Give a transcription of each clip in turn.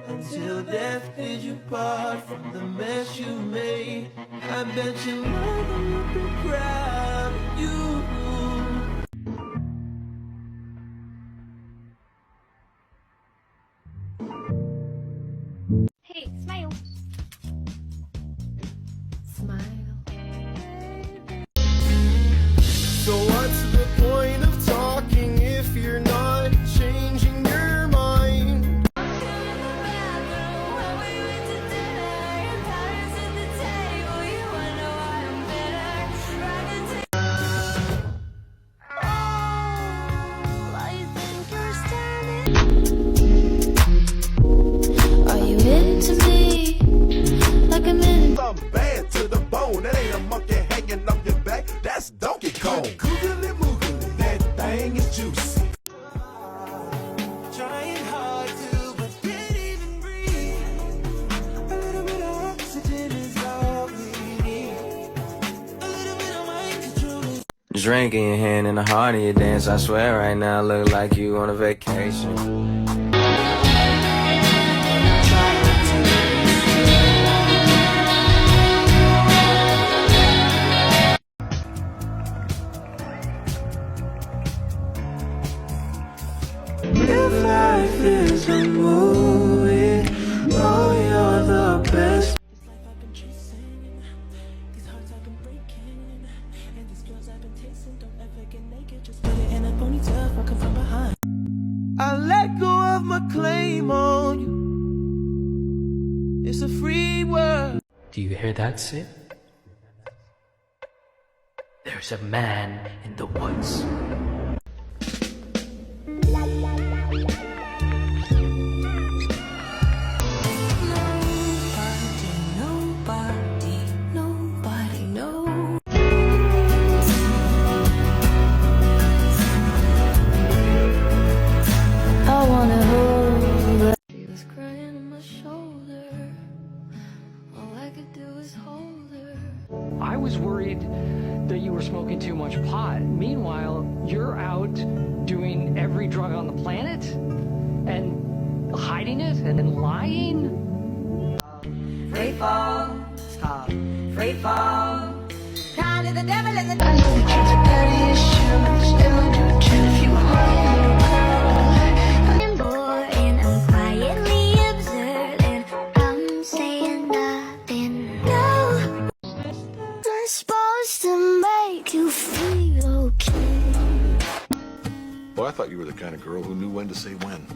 Until death did you part from the mess you made. I bet your mother would be proud of you. Hey, smile. Smile. So what's the point of talking if you're not changing your mind? Are you into me? Like a minute. I'm bad to the bone. That ain't a monkey hanging up your back. That's Donkey Kong. Googly moogly, that thing is juicy. Trying hard to, but can't even breathe. A little bit of oxygen is all we need. A little bit of mind control is Drink in your hand and the heart of your dance. I swear right now, look like you on a vacation. if life is a movie, oh, you're the best. This life I've been chasing, these hearts I've been breaking, and these girls I've been tasting. Don't ever get naked, just put it in a ponytail, fuck 'em from behind. I let go of my claim on you. It's a free world. Do you hear that, Sid? There's a man in the woods. Nobody knows. I wanna hold her. She was crying on my shoulder. All I could do was hold her. I was worried that you were smoking too much pot. Meanwhile, you're out doing every drug on the planet and hiding it and then lying. Free fall, stop. Free fall. Kind of the devil is a I know the kids are petty issues. They would do it too if you were mine, girl. I'm bored and I'm quietly observing. I'm saying nothing. No, I'm supposed to make you feel okay. Well, I thought you were the kind of girl who knew when to say when.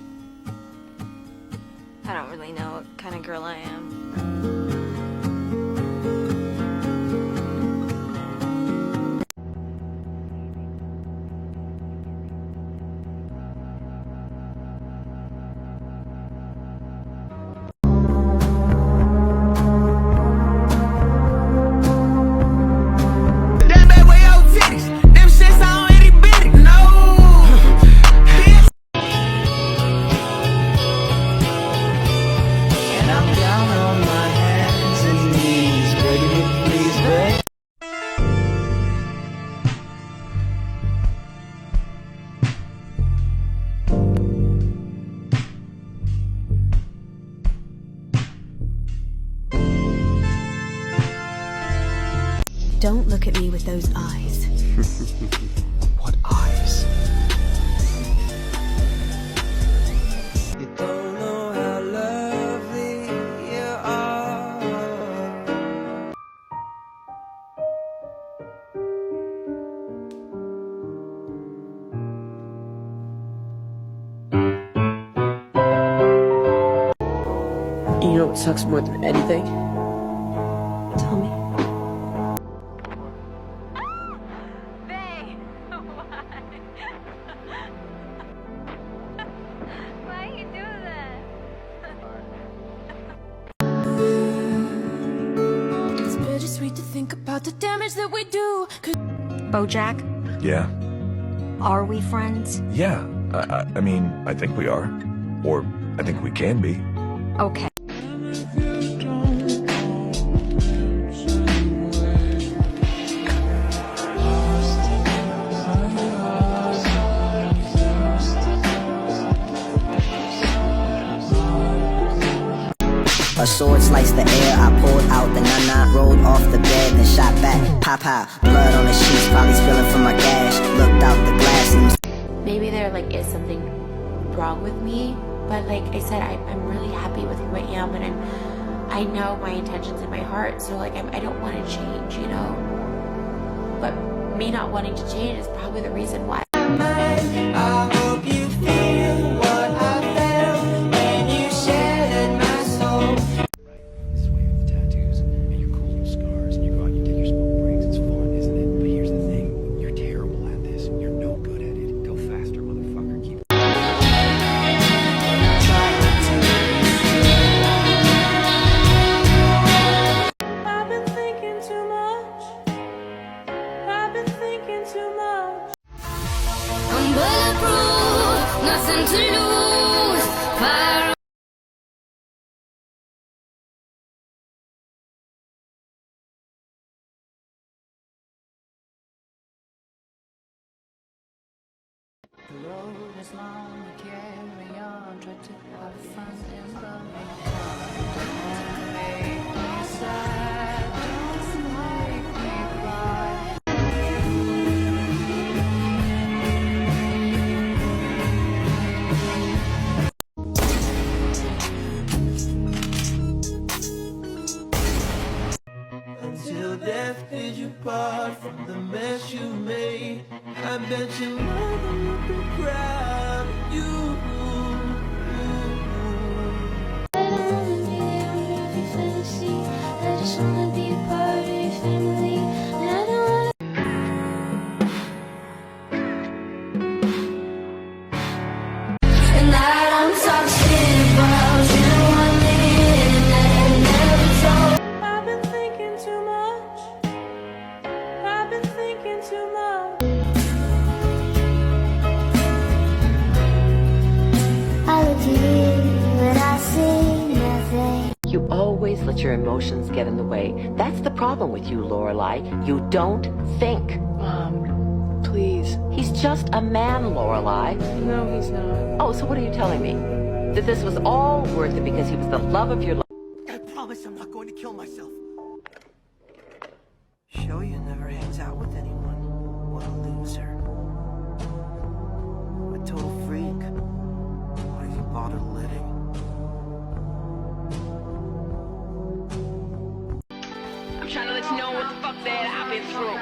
I don't really know what kind of girl I am. That bad way old titties. Them shits already bit it. No. And I'm down on my hands and knees, begging you please, beg. Don't look at me with those eyes. What eyes? You don't know how lovely you are. You know what sucks more than anything? Tell me. Babe, why you do that? It's bittersweet to think about the damage that we do. Bojack, Yeah. are we friends? Yeah. I mean, I think we are. Or I think we can be. Okay. A sword sliced the air, I pulled out the nana, rolled off the bed, then shot back. Pop out, blood on the sheets, probably spilling from my gash. Looked out the glass and maybe there like is something wrong with me, but like I said, I'm really happy with who I am, and I know my intentions in my heart, so like I don't want to change, you know, but me not wanting to change is probably the reason why. I hope you feel what I felt when you shattered my soul. This way with the tattoos and your cool little scars, and you go out and you take your smoke breaks. It's fun, isn't it? But here's the thing: you're terrible at this. You're no good at it. Go faster, motherfucker. Keep. I've been thinking too much. I've been thinking too much. I'm bulletproof, nothing to lose. Fire. The road is long, we carry on, try to have fun in the meantime. Don't make me sad, don't make me cry. Until death did you part from the mess you made. I bet your mother would be proud of you. I just wanna be a part of your family, and I don't wanna. And I don't talk shit about you. I'm living that I never told. I've been thinking too much. I've been thinking too much. I look at you and I see nothing. You always let your emotions get in the way. That's the problem with you, Lorelai. You don't think. Mom, please. He's just a man, Lorelai. No, he's not. Oh, so what are you telling me? That this was all worth it because he was the love of your life? I promise I'm not going to kill myself. Shoya never hangs out with anyone. What a loser. A total freak. Why does he bother living? I'm trying to let you know what the fuck that I've been through.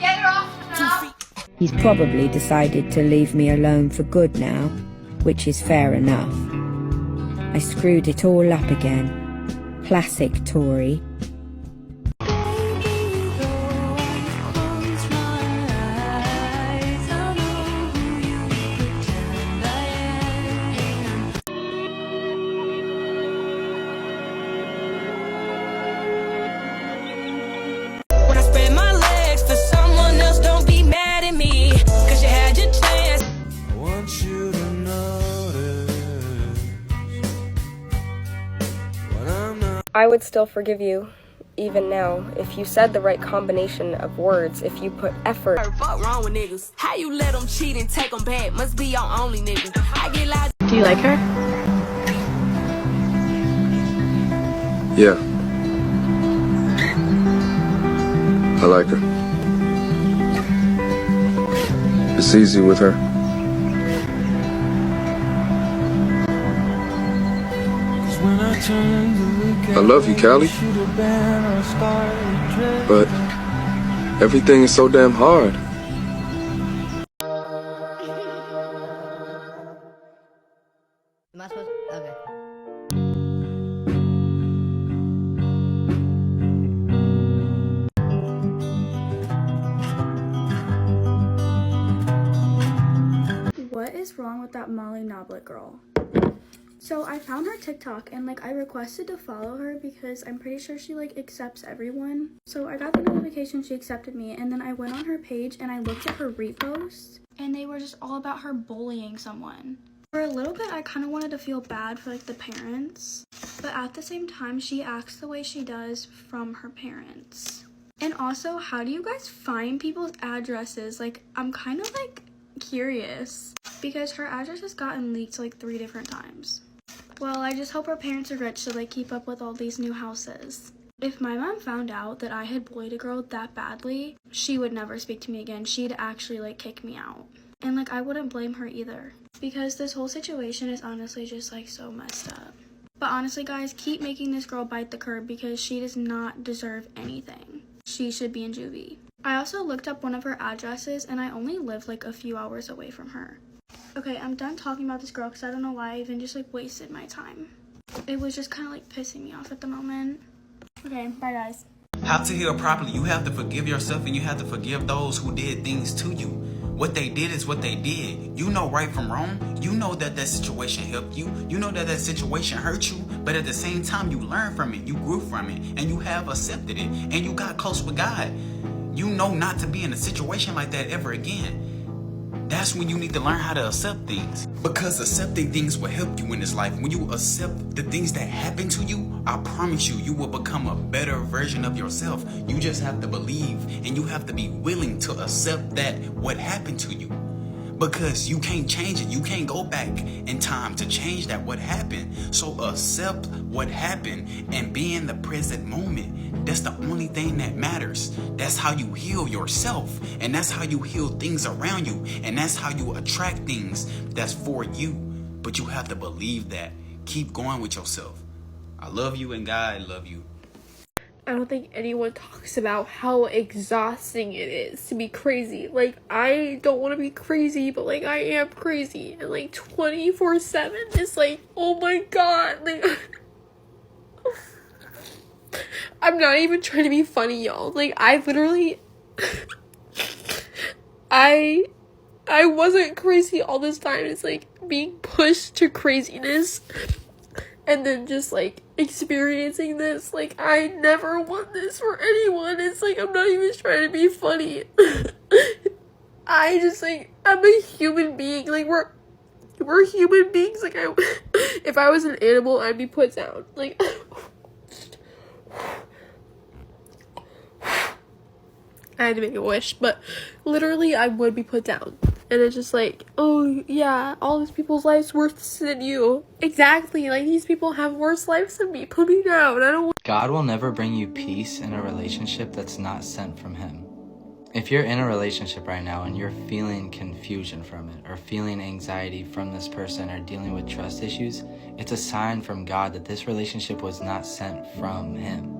Get her off! He's probably decided to leave me alone for good now, which is fair enough. I screwed it all up again. Classic Tory. When I spread my legs for someone else, don't be mad at me, 'cause you had your chance. I want you to notice when I'm not. I would still forgive you, even now, if you said the right combination of words, if you put effort. Fuck wrong with niggas. How you let them cheat and take them back? Must be your only nigga. I get loud. Do you like her? Yeah. I like her. It's easy with her. I love you, Callie. But everything is so damn hard. Am I supposed to? Okay. What is wrong with that Molly Noblet girl? So I found her TikTok and like I requested to follow her because I'm pretty sure she like accepts everyone. So I got the notification she accepted me, and then I went on her page and I looked at her reposts and they were just all about her bullying someone. For a little bit I kind of wanted to feel bad for like the parents, but at the same time she acts the way she does from her parents. And also, how do you guys find people's addresses? Like, I'm kind of like curious because her address has gotten leaked like 3 different times. Well, I just hope her parents are rich so they keep up with all these new houses. If my mom found out that I had bullied a girl that badly, she would never speak to me again. She'd actually, like, kick me out. And, like, I wouldn't blame her either. Because this whole situation is honestly just, like, so messed up. But honestly, guys, keep making this girl bite the curb because she does not deserve anything. She should be in juvie. I also looked up one of her addresses and I only live, like, a few hours away from her. Okay, I'm done talking about this girl because I don't know why I even just, like, wasted my time. It was just kind of, like, pissing me off at the moment. Okay, bye guys. How to heal properly. You have to forgive yourself and you have to forgive those who did things to you. What they did is what they did. You know right from wrong. You know that that situation helped you. You know that that situation hurt you. But at the same time, you learned from it. You grew from it. And you have accepted it. And you got close with God. You know not to be in a situation like that ever again. That's when you need to learn how to accept things. Because accepting things will help you in this life. When you accept the things that happen to you, I promise you, you will become a better version of yourself. You just have to believe and you have to be willing to accept that what happened to you. Because you can't change it. You can't go back in time to change that what happened. So accept what happened and be in the present moment. That's the only thing that matters. That's how you heal yourself. And that's how you heal things around you. And that's how you attract things that's for you. But you have to believe that. Keep going with yourself. I love you and God love you. I don't think anyone talks about how exhausting it is to be crazy. Like, I don't want to be crazy, but, like, I am crazy. And, like, 24/7 is, like, oh my god. Like, I'm not even trying to be funny, y'all. Like, I literally... I wasn't crazy all this time. It's, like, being pushed to craziness. And then just, like, experiencing this. Like, I never want this for anyone. It's like, I'm not even trying to be funny. I just, like, I'm a human being. Like, we're human beings. Like, if I was an animal, I'd be put down. Like, I had to make a wish. But literally, I would be put down. And it's just like, oh, yeah, all these people's lives worse than you. Exactly, like, these people have worse lives than me. Put me down. I don't want... God will never bring you peace in a relationship that's not sent from Him. If you're in a relationship right now and you're feeling confusion from it, or feeling anxiety from this person, or dealing with trust issues, it's a sign from God that this relationship was not sent from Him.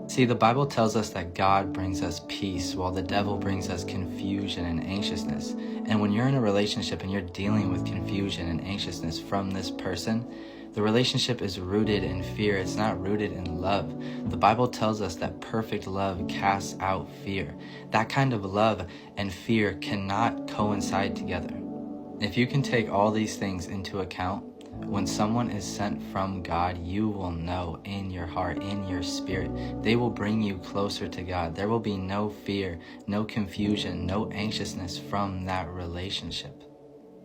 See, the Bible tells us that God brings us peace while the devil brings us confusion and anxiousness. And when you're in a relationship and you're dealing with confusion and anxiousness from this person, the relationship is rooted in fear. It's not rooted in love. The Bible tells us that perfect love casts out fear. That kind of love and fear cannot coincide together. If you can take all these things into account, when someone is sent from God, you will know in your heart, in your spirit, they will bring you closer to God. There will be no fear, no confusion, no anxiousness from that relationship.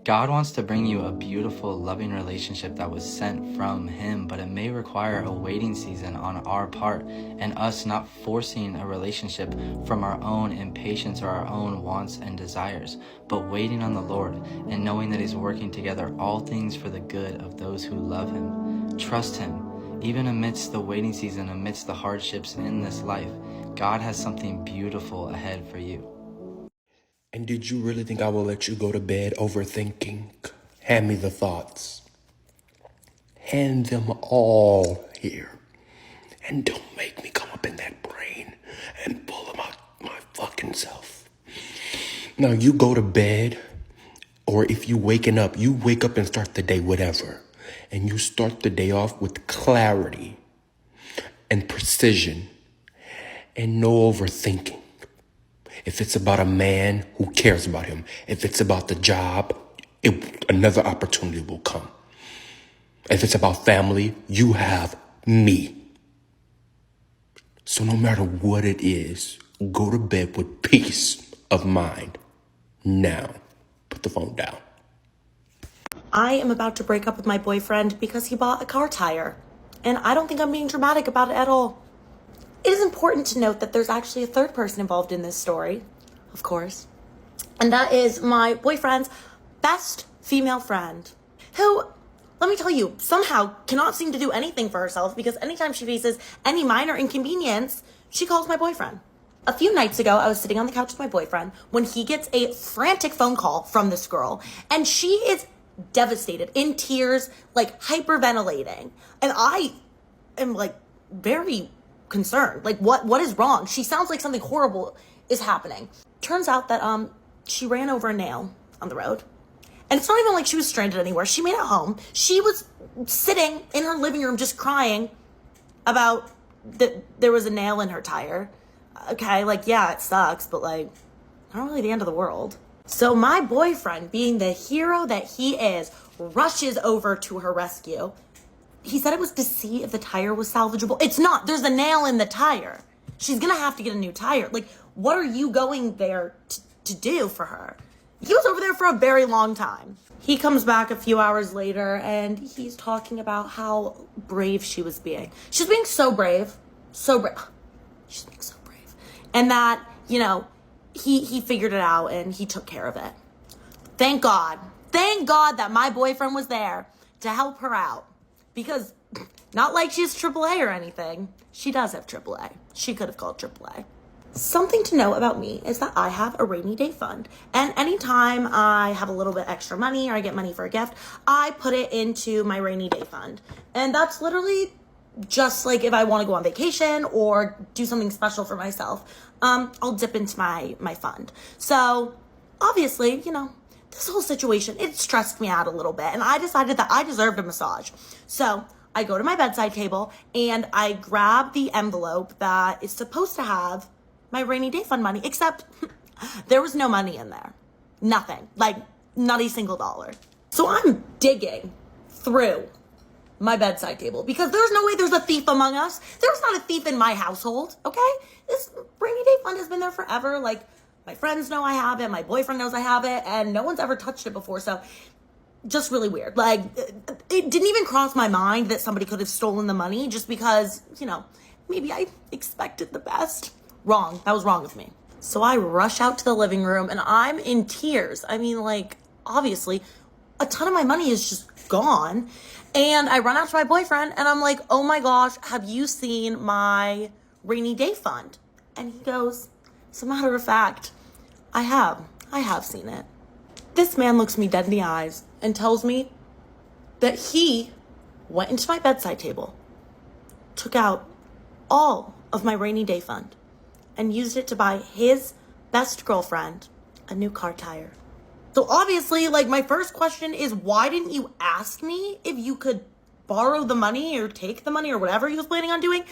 God wants to bring you a beautiful, loving relationship that was sent from Him, but it may require a waiting season on our part and us not forcing a relationship from our own impatience or our own wants and desires, but waiting on the Lord and knowing that He's working together all things for the good of those who love Him. Trust Him. Even amidst the waiting season, amidst the hardships in this life, God has something beautiful ahead for you. And did you really think I will let you go to bed overthinking? Hand me the thoughts. Hand them all here. And don't make me come up in that brain and pull them out my fucking self. Now you go to bed, or if you waking up, you wake up and start the day whatever. And you start the day off with clarity and precision and no overthinking. If it's about a man, who cares about him? If it's about the job, another opportunity will come. If it's about family, you have me. So no matter what it is, go to bed with peace of mind. Now, put the phone down. I am about to break up with my boyfriend because he bought a car tire. And I don't think I'm being dramatic about it at all. It is important to note that there's actually a third person involved in this story, of course. And that is my boyfriend's best female friend, who let me tell you, somehow cannot seem to do anything for herself because anytime she faces any minor inconvenience, she calls my boyfriend. A few nights ago, I was sitting on the couch with my boyfriend when he gets a frantic phone call from this girl, and she is devastated, in tears, like hyperventilating. And I am like very concerned. Like, what is wrong? She sounds like something horrible is happening. Turns out that she ran over a nail on the road. And it's not even like she was stranded anywhere. She made it home. She was sitting in her living room just crying about that there was a nail in her tire. Okay, like, yeah, it sucks, but like, not really the end of the world. So my boyfriend, being the hero that he is, rushes over to her rescue. He said it was to see if the tire was salvageable. It's not. There's a nail in the tire. She's gonna have to get a new tire. Like, what are you going there to do for her? He was over there for a very long time. He comes back a few hours later and he's talking about how brave she was being. She's being so brave. So brave. She's being so brave. And that, you know, he figured it out and he took care of it. Thank God. Thank God that my boyfriend was there to help her out. Because not like she's AAA or anything. She does have AAA. She could have called AAA. Something to know about me is that I have a rainy day fund. And anytime I have a little bit extra money or I get money for a gift, I put it into my rainy day fund. And that's literally just like if I want to go on vacation or do something special for myself, I'll dip into my fund. So obviously, you know, this whole situation, it stressed me out a little bit. And I decided that I deserved a massage. So I go to my bedside table and I grab the envelope that is supposed to have my rainy day fund money, except there was no money in there. Nothing. Like, not a single dollar. So I'm digging through my bedside table because there's no way there's a thief among us. There's not a thief in my household, okay? This rainy day fund has been there forever. Like, my friends know I have it, my boyfriend knows I have it, and no one's ever touched it before, so just really weird. Like, it didn't even cross my mind that somebody could have stolen the money just because, you know, maybe I expected the best. Wrong. That was wrong of me. So I rush out to the living room and I'm in tears. I mean, like, obviously, a ton of my money is just gone. And I run out to my boyfriend and I'm like, oh my gosh, have you seen my rainy day fund? And he goes, as a matter of fact, I have seen it. This man looks me dead in the eyes and tells me that he went into my bedside table, took out all of my rainy day fund, and used it to buy his best girlfriend a new car tire. So obviously, like, my first question is, why didn't you ask me if you could borrow the money or take the money or whatever he was planning on doing?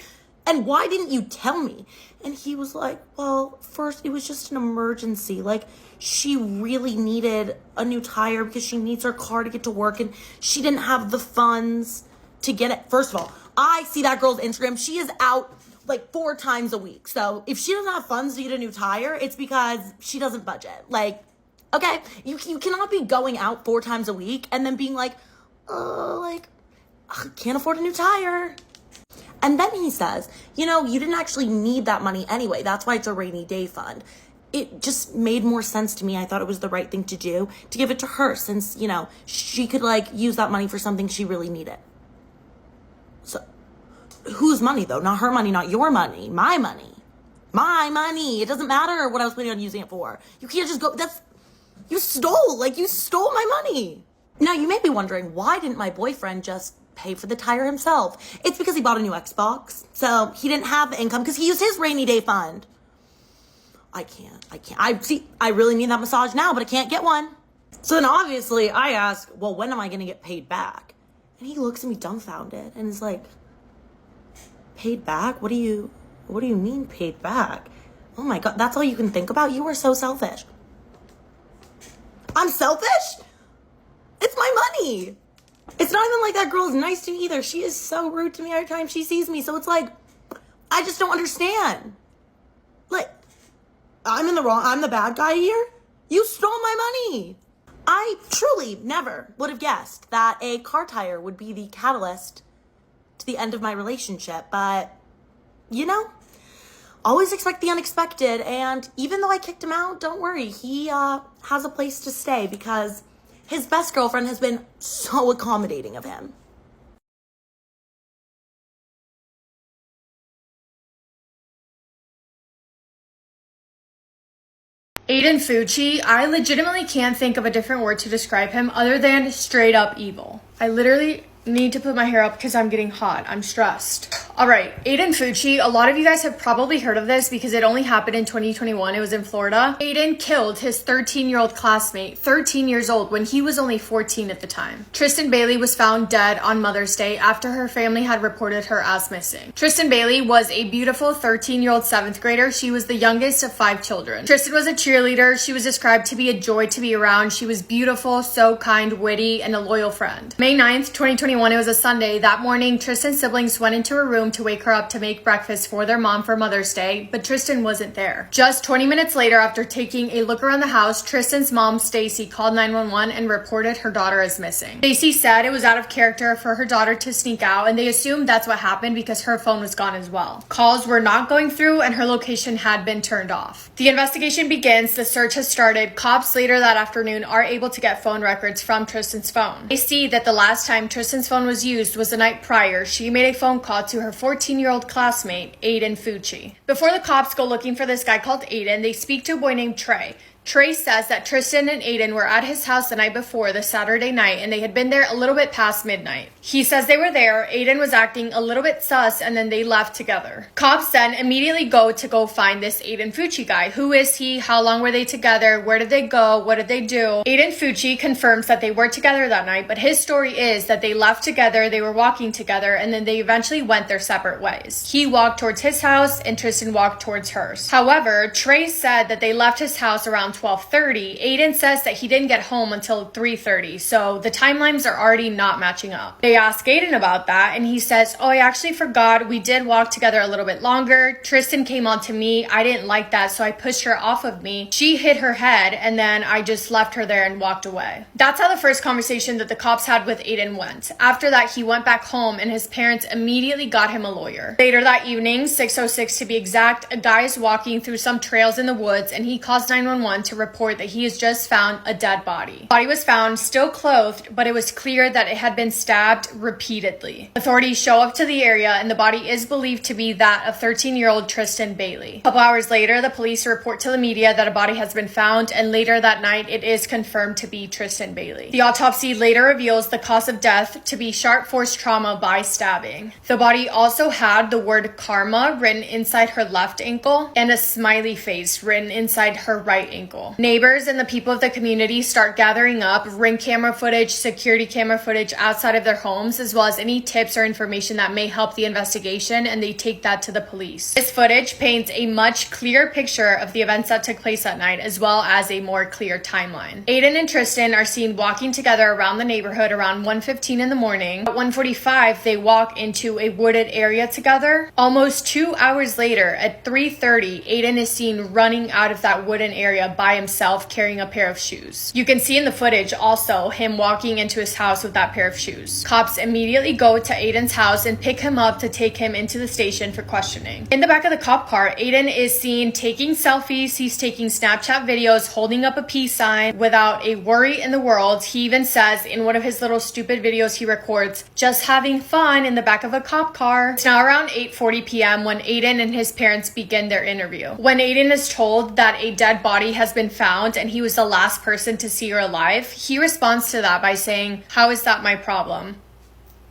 And why didn't you tell me? And he was like, well, first, it was just an emergency. Like, she really needed a new tire because she needs her car to get to work and she didn't have the funds to get it. First of all, I see that girl's Instagram. She is out like 4 times a week. So if she doesn't have funds to get a new tire, it's because she doesn't budget. Like, okay, you cannot be going out 4 times a week and then being like, can't afford a new tire. And then he says, you know, you didn't actually need that money anyway. That's why it's a rainy day fund. It just made more sense to me. I thought it was the right thing to do to give it to her since, you know, she could like use that money for something she really needed. So whose money though? Not her money, not your money, my money. My money. It doesn't matter what I was planning on using it for. You can't just go, you stole my money. Now you may be wondering, why didn't my boyfriend just pay for the tire himself? It's because he bought a new Xbox. So he didn't have the income because he used his rainy day fund. I can't. I really need that massage now, but I can't get one. So then obviously I ask, well, when am I going to get paid back? And he looks at me dumbfounded and is like, paid back? What do you mean paid back? Oh my God, that's all you can think about? You are so selfish. I'm selfish? It's my money. It's not even like that girl is nice to me either. She is so rude to me every time she sees me. So it's like, I just don't understand. Like, I'm in the wrong. I'm the bad guy here. You stole my money. I truly never would have guessed that a car tire would be the catalyst to the end of my relationship. But, you know, always expect the unexpected. And even though I kicked him out, don't worry. He has a place to stay because His best girlfriend has been so accommodating of him. Aiden Fucci, I legitimately can't think of a different word to describe him other than straight up evil. I literally need to put my hair up because I'm getting hot. I'm stressed. All right, Aiden Fucci, a lot of you guys have probably heard of this because it only happened in 2021. It was in Florida. Aiden killed his 13-year-old classmate, 13 years old, when he was only 14 at the time. Tristan Bailey was found dead on Mother's Day after her family had reported her as missing. Tristan Bailey was a beautiful 13-year-old 7th grader. She was the youngest of 5 children. Tristan was a cheerleader. She was described to be a joy to be around. She was beautiful, so kind, witty, and a loyal friend. May 9th, 2021, it was a Sunday. That morning, Tristan's siblings went into her room to wake her up to make breakfast for their mom for Mother's Day, but Tristan wasn't there. Just 20 minutes later, after taking a look around the house, Tristan's mom, Stacy, called 911 and reported her daughter as missing. Stacy said it was out of character for her daughter to sneak out, and they assumed that's what happened because her phone was gone as well. Calls were not going through, and her location had been turned off. The investigation begins. The search has started. Cops later that afternoon are able to get phone records from Tristan's phone. They see that the last time Tristan's phone was used was the night prior. She made a phone call to her 14-year-old classmate, Aiden Fucci. Before the cops go looking for this guy called Aiden, they speak to a boy named Trey. Trey says that Tristan and Aiden were at his house the night before, the Saturday night, and they had been there a little bit past midnight. He says they were there, Aiden was acting a little bit sus, and then they left together. Cops then immediately go find this Aiden Fucci guy. Who is he? How long were they together? Where did they go? What did they do? Aiden Fucci confirms that they were together that night, but his story is that they left together, they were walking together, and then they eventually went their separate ways. He walked towards his house, and Tristan walked towards hers. However, Trey said that they left his house around 12:30. Aiden says that he didn't get home until 3:30, so the timelines are already not matching up. They ask Aiden about that, and he says, oh, I actually forgot. We did walk together a little bit longer. Tristan came on to me. I didn't like that, so I pushed her off of me. She hit her head, and then I just left her there and walked away. That's how the first conversation that the cops had with Aiden went. After that, he went back home, and his parents immediately got him a lawyer. Later that evening, 6:06 to be exact, a guy is walking through some trails in the woods, and he calls 911 to report that he has just found a dead body. The body was found still clothed, but it was clear that it had been stabbed repeatedly. Authorities show up to the area, and the body is believed to be that of 13-year-old Tristan Bailey. A couple hours later, the police report to the media that a body has been found, and later that night, it is confirmed to be Tristan Bailey. The autopsy later reveals the cause of death to be sharp force trauma by stabbing. The body also had the word karma written inside her left ankle and a smiley face written inside her right ankle. Neighbors and the people of the community start gathering up Ring camera footage, security camera footage outside of their homes, as well as any tips or information that may help the investigation, and they take that to the police. This footage paints a much clearer picture of the events that took place that night, as well as a more clear timeline. Aiden and Tristan are seen walking together around the neighborhood around 1:15 in the morning. At 1:45, they walk into a wooded area together. Almost 2 hours later, at 3:30, Aiden is seen running out of that wooden area by himself carrying a pair of shoes. You can see in the footage also him walking into his house with that pair of shoes. Cops immediately go to Aiden's house and pick him up to take him into the station for questioning. In the back of the cop car, Aiden is seen taking selfies. He's taking Snapchat videos, holding up a peace sign without a worry in the world. He even says in one of his little stupid videos he records, just having fun in the back of a cop car. It's now around 8:40 p.m. when Aiden and his parents begin their interview. When Aiden is told that a dead body has been found and he was the last person to see her alive, he responds to that by saying, how is that my problem?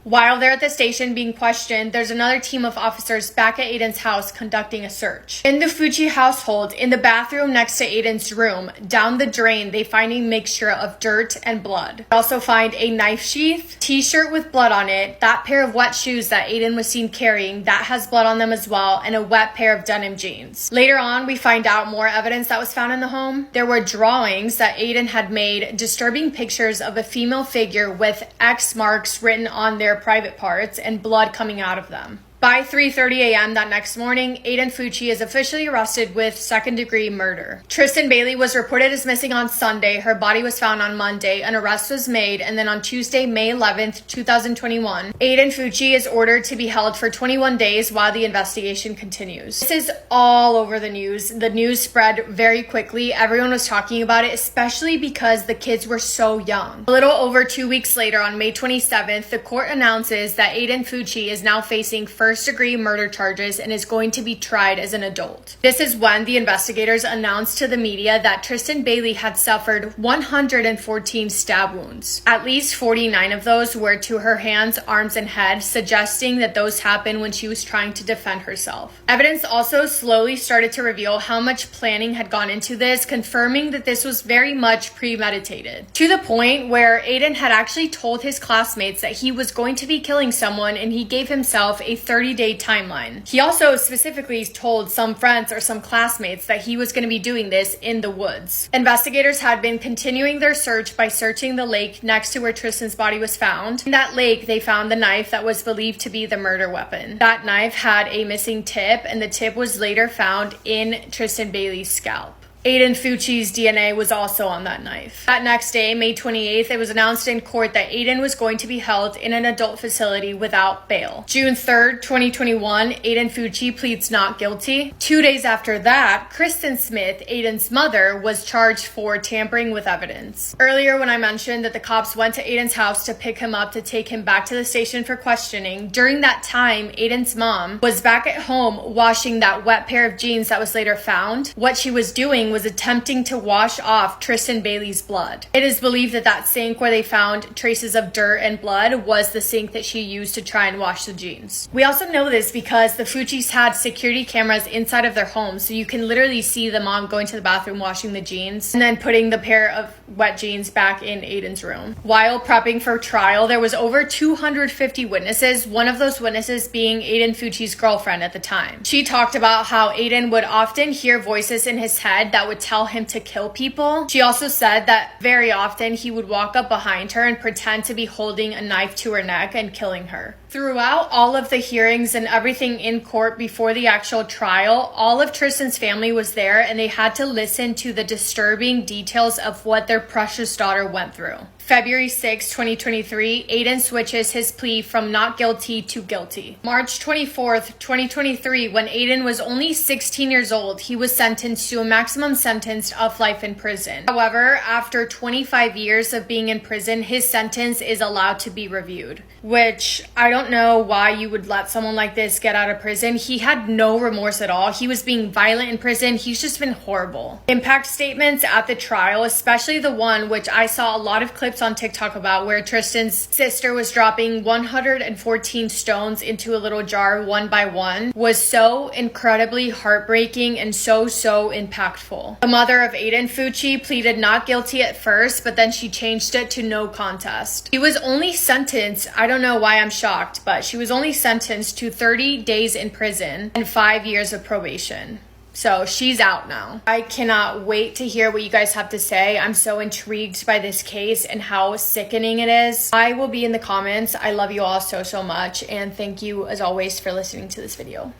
While they're at the station being questioned, there's another team of officers back at Aiden's house conducting a search. In the Fucci household, in the bathroom next to Aiden's room, down the drain, they find a mixture of dirt and blood. They also find a knife sheath, t-shirt with blood on it, that pair of wet shoes that Aiden was seen carrying, that has blood on them as well, and a wet pair of denim jeans. Later on, we find out more evidence that was found in the home. There were drawings that Aiden had made, disturbing pictures of a female figure with X marks written on their private parts and blood coming out of them. By 3:30 a.m. that next morning, Aiden Fucci is officially arrested with second-degree murder. Tristan Bailey was reported as missing on Sunday. Her body was found on Monday. An arrest was made, and then on Tuesday, May 11th, 2021, Aiden Fucci is ordered to be held for 21 days while the investigation continues. This is all over the news. The news spread very quickly. Everyone was talking about it, especially because the kids were so young. A little over 2 weeks later, on May 27th, the court announces that Aiden Fucci is now facing first-degree murder charges and is going to be tried as an adult. This is when the investigators announced to the media that Tristan Bailey had suffered 114 stab wounds. At least 49 of those were to her hands, arms, and head, suggesting that those happened when she was trying to defend herself. Evidence also slowly started to reveal how much planning had gone into this, confirming that this was very much premeditated. To the point where Aiden had actually told his classmates that he was going to be killing someone, and he gave himself a 30-day timeline. He also specifically told some friends or some classmates that he was going to be doing this in the woods. Investigators had been continuing their search by searching the lake next to where Tristan's body was found. In that lake, they found the knife that was believed to be the murder weapon. That knife had a missing tip, and the tip was later found in Tristan Bailey's scalp. Aiden Fucci's DNA was also on that knife. That next day, May 28th, it was announced in court that Aiden was going to be held in an adult facility without bail. June 3rd, 2021, Aiden Fucci pleads not guilty. 2 days after that, Kristen Smith, Aiden's mother, was charged for tampering with evidence. Earlier, when I mentioned that the cops went to Aiden's house to pick him up to take him back to the station for questioning, during that time, Aiden's mom was back at home washing that wet pair of jeans that was later found. What she was doing was attempting to wash off Tristan Bailey's blood. It is believed that that sink where they found traces of dirt and blood was the sink that she used to try and wash the jeans. We also know this because the Fuccis had security cameras inside of their home, so you can literally see the mom going to the bathroom, washing the jeans, and then putting the pair of wet jeans back in Aiden's room. While prepping for trial, there was over 250 witnesses, one of those witnesses being Aiden Fucci's girlfriend at the time. She talked about how Aiden would often hear voices in his head that would tell him to kill people. She also said that very often he would walk up behind her and pretend to be holding a knife to her neck and killing her. Throughout all of the hearings and everything in court before the actual trial, all of Tristan's family was there, and they had to listen to the disturbing details of what their precious daughter went through. February 6, 2023, Aiden switches his plea from not guilty to guilty. March 24th, 2023, when Aiden was only 16 years old, he was sentenced to a maximum sentence of life in prison. However, after 25 years of being in prison, his sentence is allowed to be reviewed, which I don't know why you would let someone like this get out of prison. He had no remorse at all. He was being violent in prison. He's just been horrible. Impact statements at the trial, especially the one which I saw a lot of clips on TikTok about, where Tristan's sister was dropping 114 stones into a little jar one by one, was so incredibly heartbreaking and so impactful. The mother of Aiden Fucci pleaded not guilty at first, but then she changed it to no contest. He was only sentenced, I don't know why I'm shocked, but she was only sentenced to 30 days in prison and 5 years of probation. So she's out now. I cannot wait to hear what you guys have to say. I'm so intrigued by this case and how sickening it is. I will be in the comments. I love you all so much, and thank you as always for listening to this video.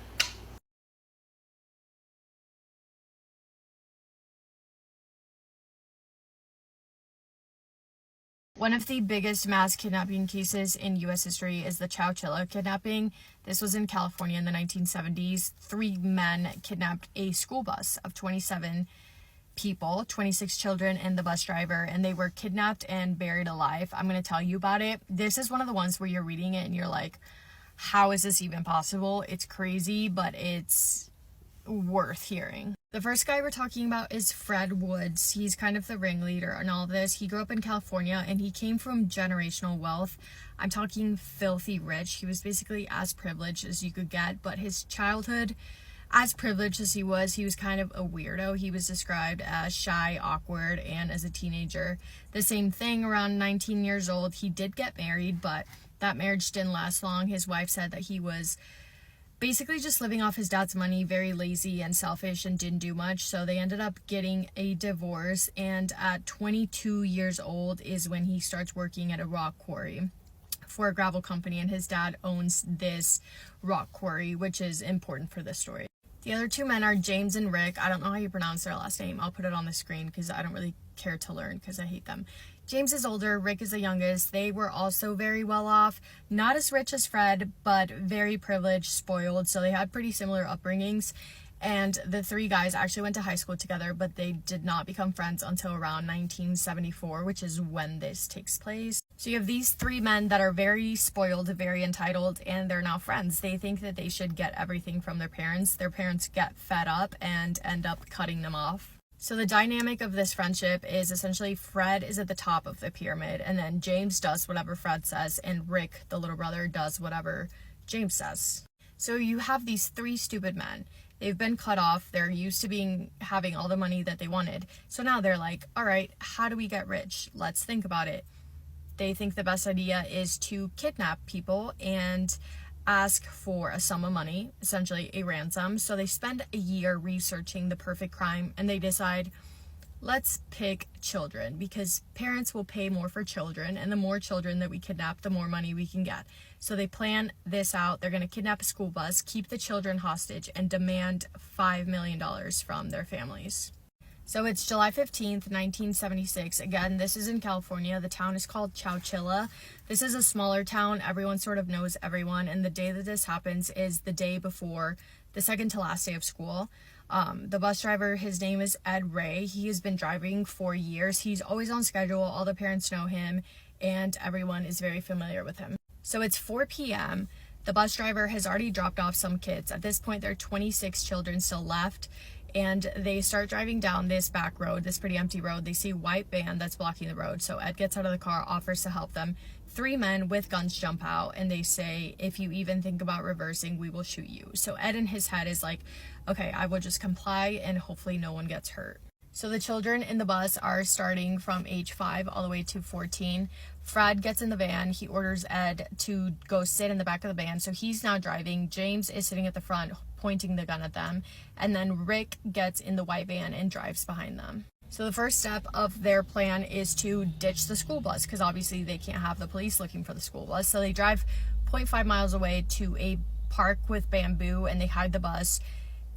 One of the biggest mass kidnapping cases in U.S. history is the Chowchilla kidnapping. This was in California in the 1970s. 3 men kidnapped a school bus of 27 people, 26 children and the bus driver, and they were kidnapped and buried alive. I'm going to tell you about it. This is one of the ones where you're reading it and you're like, how is this even possible? It's crazy, but it's worth hearing. The first guy we're talking about is Fred Woods. He's kind of the ringleader in all of this. He grew up in California and he came from generational wealth. I'm talking filthy rich. He was basically as privileged as you could get, but his childhood, as privileged as he was kind of a weirdo. He was described as shy, awkward, and as a teenager. The same thing, around 19 years old, he did get married, but that marriage didn't last long. His wife said that he was basically just living off his dad's money, very lazy and selfish, and didn't do much. So they ended up getting a divorce, and at 22 years old is when he starts working at a rock quarry. for a gravel company, and his dad owns this rock quarry, which is important for this story. The other two men are James and Rick. I don't know how you pronounce their last name. I'll put it on the screen because I don't really care to learn because I hate them. James is older, Rick is the youngest. They were also very well off, not as rich as Fred, but very privileged, spoiled, so they had pretty similar upbringings. And the three guys actually went to high school together, but they did not become friends until around 1974, which is when this takes place. So you have these three men that are very spoiled, very entitled, and they're now friends. They think that they should get everything from their parents. Their parents get fed up and end up cutting them off. So the dynamic of this friendship is essentially Fred is at the top of the pyramid, and then James does whatever Fred says, and Rick, the little brother, does whatever James says. So you have these three stupid men. They've been cut off. They're used to having all the money that they wanted. So now they're like, all right, how do we get rich? Let's think about it. They think the best idea is to kidnap people and ask for a sum of money, essentially a ransom. So they spend a year researching the perfect crime, and they decide, let's pick children because parents will pay more for children, and the more children that we kidnap, the more money we can get. So they plan this out. They're going to kidnap a school bus, keep the children hostage, and demand $5 million from their families. So it's July 15th, 1976. Again, this is in California. The town is called Chowchilla. This is a smaller town. Everyone sort of knows everyone. And the day that this happens is the day before the second to last day of school. The bus driver, his name is Ed Ray. He has been driving for years. He's always on schedule. All the parents know him, and everyone is very familiar with him. So it's 4 p.m. The bus driver has already dropped off some kids. At this point, there are 26 children still left, and they start driving down this back road, this pretty empty road. They see a white van that's blocking the road. So Ed gets out of the car, offers to help them. Three men with guns jump out, and they say, if you even think about reversing, we will shoot you. So Ed in his head is like, okay, I will just comply and hopefully no one gets hurt. So the children in the bus are starting from age 5 all the way to 14. Fred gets in the van. He orders Ed to go sit in the back of the van. So he's now driving. James is sitting at the front, pointing the gun at them. And then Rick gets in the white van and drives behind them. So the first step of their plan is to ditch the school bus, because obviously they can't have the police looking for the school bus. So they drive 0.5 miles away to a park with bamboo, and they hide the bus.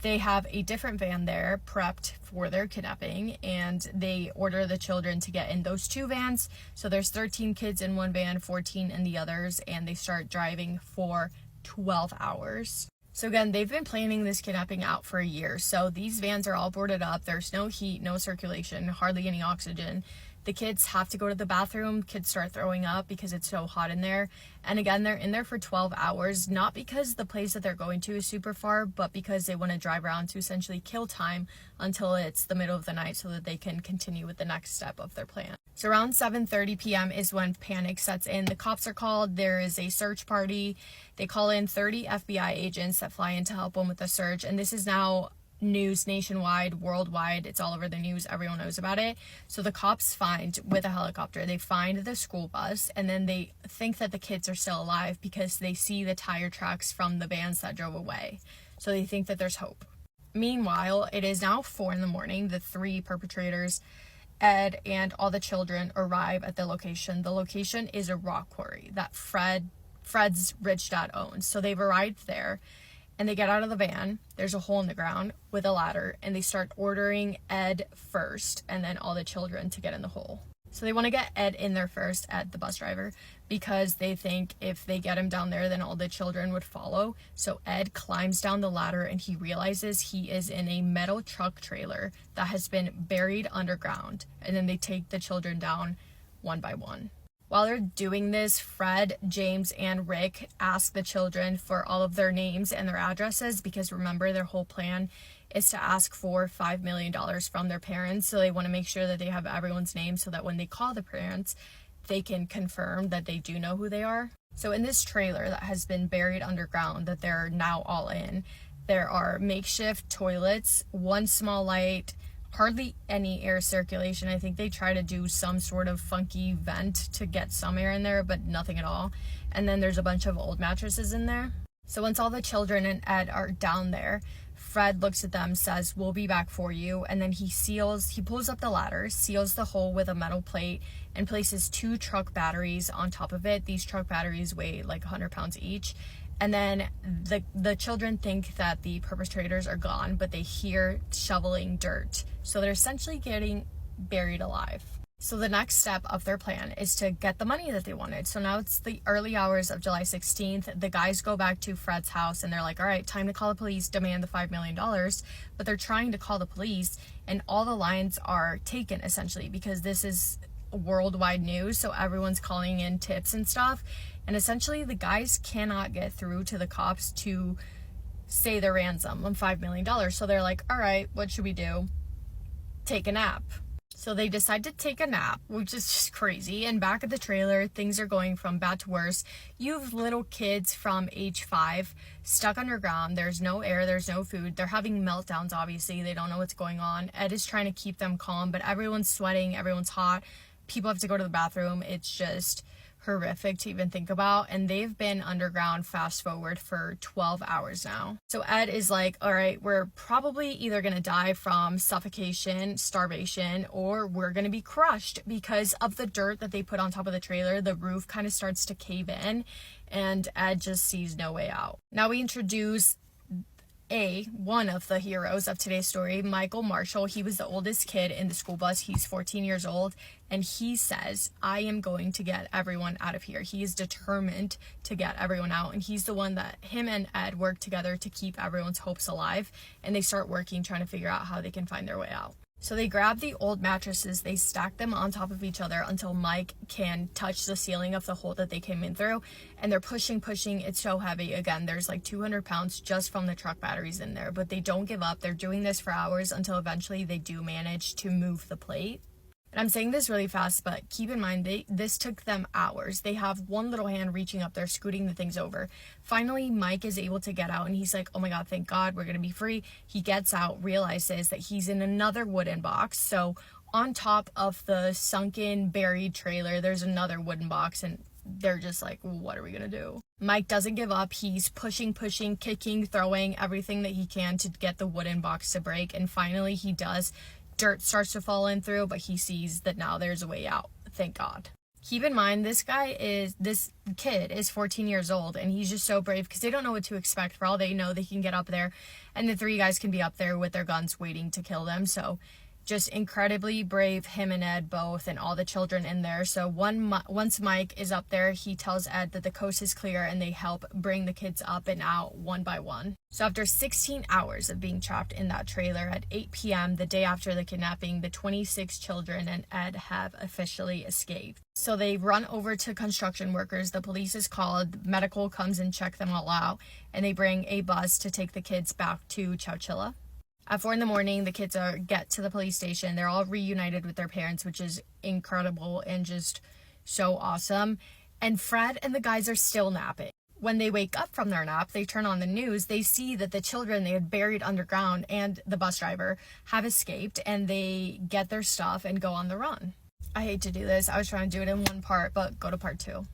They have a different van there prepped for their kidnapping, and they order the children to get in those two vans. So there's 13 kids in one van, 14 in the others, and they start driving for 12 hours. So again, they've been planning this kidnapping out for a year. So these vans are all boarded up. There's no heat, no circulation, hardly any oxygen. The kids have to go to the bathroom. Kids start throwing up because it's so hot in there. And again, they're in there for 12 hours, not because the place that they're going to is super far, but because they want to drive around to essentially kill time until it's the middle of the night so that they can continue with the next step of their plan. So around 7:30 p.m. is when panic sets in. The cops are called. There is a search party. They call in 30 FBI agents that fly in to help them with the search. And this is now news nationwide, worldwide. It's all over the news. Everyone knows about it. So the cops find, with a helicopter, they find the school bus, and then they think that the kids are still alive because they see the tire tracks from the vans that drove away. So they think that there's hope. Meanwhile, it is now 4 a.m. The three perpetrators, Ed and all the children, arrive at the location. The location is a rock quarry that Fred's rich dad owns. So they've arrived there, and they get out of the van. There's a hole in the ground with a ladder, and they start ordering Ed first and then all the children to get in the hole. So they want to get Ed in there first, Ed, the bus driver, because they think if they get him down there, then all the children would follow. So Ed climbs down the ladder, and he realizes he is in a metal truck trailer that has been buried underground. And then they take the children down one by one. While they're doing this, Fred, James, and Rick ask the children for all of their names and their addresses, because remember, their whole plan is to ask for $5 million from their parents. So they want to make sure that they have everyone's name so that when they call the parents, they can confirm that they do know who they are. So in this trailer that has been buried underground that they're now all in, there are makeshift toilets, one small light, hardly any air circulation. I think they try to do some sort of funky vent to get some air in there, but nothing at all. And then there's a bunch of old mattresses in there. So once all the children and Ed are down there, Fred looks at them, says, "We'll be back for you." And then he pulls up the ladder, seals the hole with a metal plate, and places 2 truck batteries on top of it. These truck batteries weigh like 100 pounds each. And then the children think that the perpetrators are gone, but they hear shoveling dirt. So they're essentially getting buried alive. So the next step of their plan is to get the money that they wanted. So now it's the early hours of July 16th. The guys go back to Fred's house and they're like, all right, time to call the police, demand the $5 million. But they're trying to call the police and all the lines are taken essentially because this is worldwide news. So everyone's calling in tips and stuff. And essentially the guys cannot get through to the cops to say their ransom of $5 million. So they're like, all right, what should we do? Take a nap. So they decide to take a nap, which is just crazy. And back at the trailer, things are going from bad to worse. You have little kids from age 5 stuck underground. There's no air, there's no food. They're having meltdowns, obviously. They don't know what's going on. Ed is trying to keep them calm, but everyone's sweating, everyone's hot. People have to go to the bathroom. It's just horrific to even think about. And they've been underground, fast forward, for 12 hours now. So Ed is like, all right, we're probably either gonna die from suffocation, starvation, or we're gonna be crushed because of the dirt that they put on top of the trailer. The roof kind of starts to cave in and Ed just sees no way out. Now we introduce one of the heroes of today's story, Michael Marshall. He was the oldest kid in the school bus. He's 14 years old, and he says, I am going to get everyone out of here. He is determined to get everyone out, and he's the one that him and Ed work together to keep everyone's hopes alive, and they start working, trying to figure out how they can find their way out. So they grab the old mattresses, they stack them on top of each other until Mike can touch the ceiling of the hole that they came in through. And they're pushing. It's so heavy. Again, there's like 200 pounds just from the truck batteries in there. But they don't give up. They're doing this for hours until eventually they do manage to move the plate. And I'm saying this really fast, but keep in mind, this took them hours. They have one little hand reaching up there, scooting the things over. Finally, Mike is able to get out, and he's like, oh my God, thank God, we're going to be free. He gets out, realizes that he's in another wooden box. So on top of the sunken, buried trailer, there's another wooden box, and they're just like, what are we going to do? Mike doesn't give up. He's pushing, kicking, throwing everything that he can to get the wooden box to break. And finally, he does. Dirt starts to fall in through, but he sees that now there's a way out. Thank God. Keep in mind, this kid is 14 years old, and he's just so brave because they don't know what to expect. For all they know, they can get up there, and the 3 guys can be up there with their guns waiting to kill them. So just incredibly brave, him and Ed both, and all the children in there. So once Mike is up there, he tells Ed that the coast is clear, and they help bring the kids up and out one by one. So after 16 hours of being trapped in that trailer, at 8 p.m. the day after the kidnapping, the 26 children and Ed have officially escaped. So they run over to construction workers. The police is called, medical comes and check them all out, and they bring a bus to take the kids back to Chowchilla. At 4 a.m, the kids get to the police station. They're all reunited with their parents, which is incredible and just so awesome. And Fred and the guys are still napping. When they wake up from their nap, they turn on the news. They see that the children they had buried underground and the bus driver have escaped, and they get their stuff and go on the run. I hate to do this. I was trying to do it in one part, but go to part 2.